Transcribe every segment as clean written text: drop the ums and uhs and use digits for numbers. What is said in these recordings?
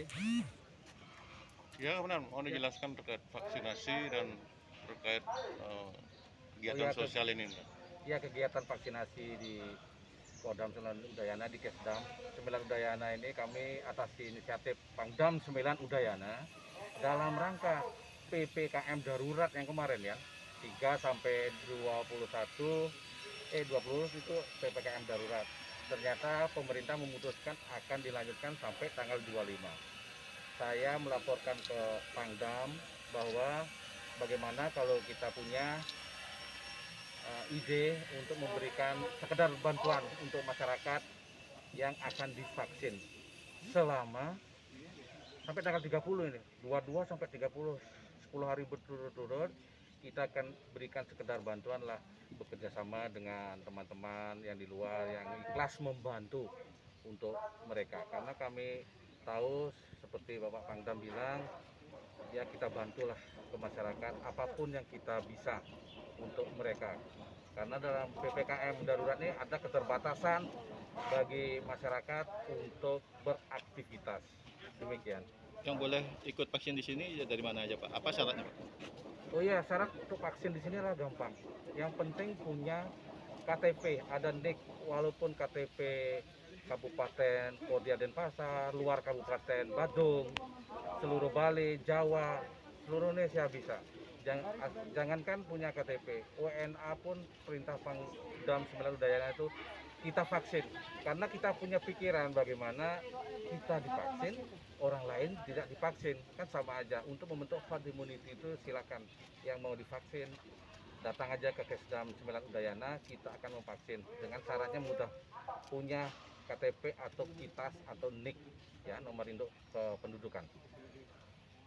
kasih. Ya benar, mau dijelaskan terkait vaksinasi dan terkait Oh kegiatan ya, sosial ini. ya kegiatan vaksinasi di Kodam Sembilan Udayana di Kesdam Sembilan Udayana ini kami atas inisiatif Pangdam Sembilan Udayana dalam rangka PPKM darurat yang kemarin ya 3 sampai 21 20 itu PPKM darurat. Ternyata pemerintah memutuskan akan dilanjutkan sampai tanggal 25. Saya melaporkan ke Pangdam bahwa bagaimana kalau kita punya ide untuk memberikan sekedar bantuan untuk masyarakat yang akan divaksin selama sampai tanggal 30 ini, 22 sampai 30, 10 hari berturut-turut kita akan berikan sekedar bantuan lah, bekerja sama dengan teman-teman yang di luar yang ikhlas membantu untuk mereka, karena kami tahu seperti Bapak Pangdam bilang ya, kita bantulah ke masyarakat apapun yang kita bisa untuk mereka, karena dalam PPKM darurat ini ada keterbatasan bagi masyarakat untuk beraktivitas. Demikian. Yang boleh ikut vaksin di sini ya dari mana aja Pak? Apa syaratnya Pak? Oh iya, syarat untuk vaksin di sini lah gampang. Yang penting punya KTP, ada NIK, walaupun KTP Kabupaten Kodia Denpasar, luar Kabupaten Badung, seluruh Bali, Jawa, seluruh Indonesia bisa. Jangankan punya KTP, WNA pun perintah Pangdam 9 Udayana itu kita vaksin, karena kita punya pikiran bagaimana kita divaksin, orang lain tidak divaksin, kan sama aja. Untuk membentuk herd immunity itu silakan yang mau divaksin datang aja ke Kesdam 9 Udayana, kita akan memvaksin dengan syaratnya mudah, punya KTP atau KITAS atau NIK ya, nomor induk kependudukan.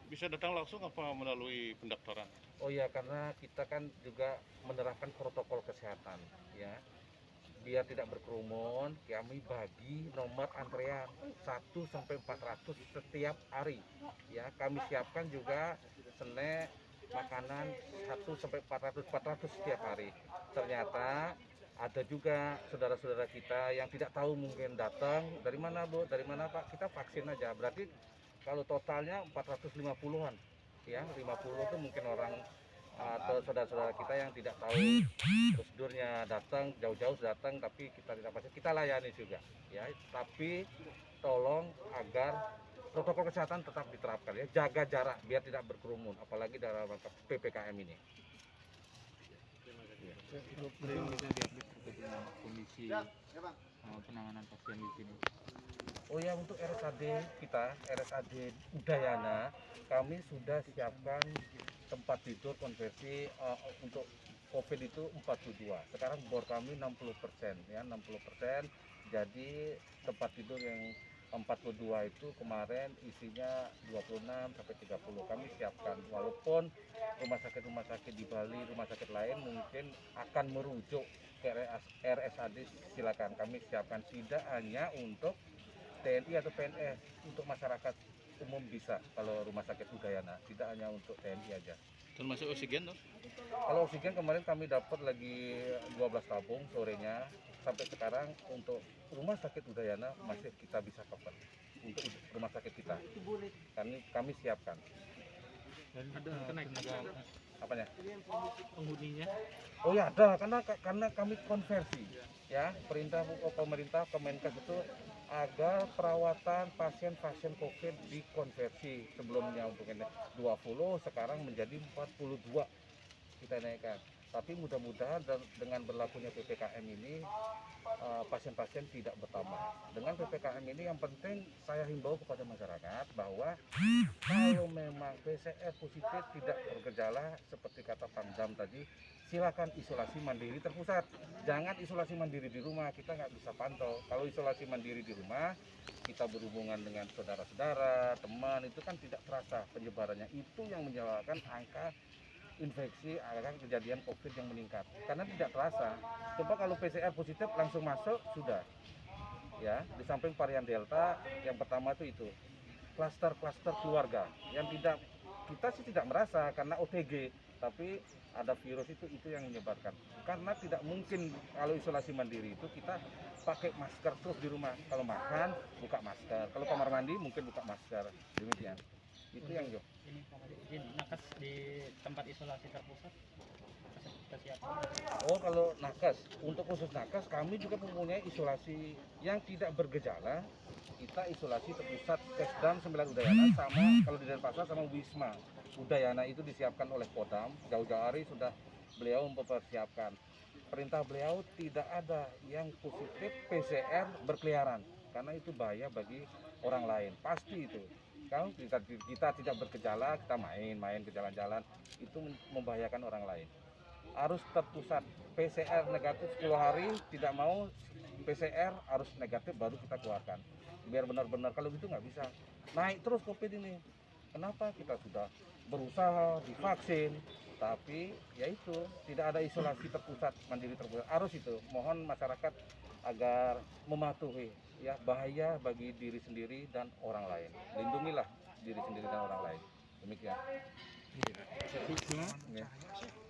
Bisa datang langsung apa melalui pendaftaran? Oh ya, karena kita kan juga menerapkan protokol kesehatan ya, biar tidak berkerumun, kami bagi nomor antrean 1 sampai 400 setiap hari ya. Kami siapkan juga snack makanan 1 sampai 400 setiap hari. Ternyata ada juga saudara-saudara kita yang tidak tahu, mungkin datang dari mana Bu, dari mana Pak, kita vaksin aja. Berarti kalau totalnya 450-an ya, 50 itu mungkin orang atau saudara-saudara kita yang tidak tahu prosedurnya, datang jauh-jauh datang tapi kita tidak pasti, kita layani juga ya, tapi tolong agar protokol kesehatan tetap diterapkan ya, jaga jarak biar tidak berkerumun apalagi dalam PPKM ini. Mungkin bisa diupdate terkait dengan kondisi penanganan pasien di sini. Oh ya, untuk RSAD kita, RSAD Udayana, kami sudah siapkan tempat tidur konversi untuk COVID itu 42. Sekarang bor kami 60% ya, 60%. Jadi tempat tidur yang 42 itu kemarin isinya 26 sampai 30 kami siapkan. Walaupun rumah sakit di Bali, rumah sakit lain mungkin akan merujuk ke RSAD, silakan kami siapkan, tidak hanya untuk TNI atau PNS, untuk masyarakat umum bisa. Kalau rumah sakit Udayana tidak hanya untuk TNI aja. Termasuk oksigen tuh? Kalau oksigen kemarin kami dapat lagi 12 tabung sorenya. Sampai sekarang untuk rumah sakit Udayana masih kita bisa cover untuk rumah sakit kita. Kami siapkan. Dan ada kenaikan Apanya? penghuninya? Oh ya ada, karena kami konversi ya, perintah pemerintah Kemenkes itu agar perawatan pasien-pasien COVID dikonversi, sebelumnya untuk 20 sekarang menjadi 42 kita naikkan. Tapi mudah-mudahan dengan berlakunya PPKM ini pasien-pasien tidak bertambah. Dengan PPKM ini yang penting saya himbau kepada masyarakat bahwa kalau memang PCR positif tidak bergejala seperti kata Pangdam tadi, silakan isolasi mandiri terpusat. Jangan isolasi mandiri di rumah, kita nggak bisa pantau. Kalau isolasi mandiri di rumah, kita berhubungan dengan saudara-saudara, teman, itu kan tidak terasa penyebarannya. Itu yang menyebabkan angka infeksi, akan kejadian COVID yang meningkat karena tidak terasa. Coba kalau PCR positif langsung masuk sudah ya. Di samping varian Delta, yang pertama itu klaster keluarga yang tidak, kita sih tidak merasa karena OTG, tapi ada virus itu yang menyebarkan. Karena tidak mungkin kalau isolasi mandiri itu kita pakai masker terus di rumah. Kalau makan buka masker, kalau kamar mandi mungkin buka masker. Demikian. Itu yang Jo. Ini Pak Haji, izin nakes di tempat isolasi terpusat kesiapan. Oh, kalau nakes, untuk khusus nakes kami juga mempunyai isolasi yang tidak bergejala. Kita isolasi terpusat Kesdam 9 Udayana sama kalau di Denpasar sama Wisma Udayana itu disiapkan oleh Kodam. Jauh-jauh hari sudah beliau mempersiapkan. Perintah beliau tidak ada yang positif PCR berkeliaran karena itu bahaya bagi orang lain. Pasti itu. Kalau kita tidak bergejala, kita main ke jalan-jalan, itu membahayakan orang lain. Harus terpusat PCR negatif 10 hari, tidak mau PCR harus negatif baru kita keluarkan. Biar benar-benar, kalau gitu nggak bisa. Naik terus COVID ini. Kenapa? Kita sudah berusaha divaksin, tapi ya itu tidak ada isolasi terpusat, mandiri terpusat. Harus itu. Mohon masyarakat agar mematuhi ya, bahaya bagi diri sendiri dan orang lain. Lindungilah diri sendiri dan orang lain. Demikian. Ya.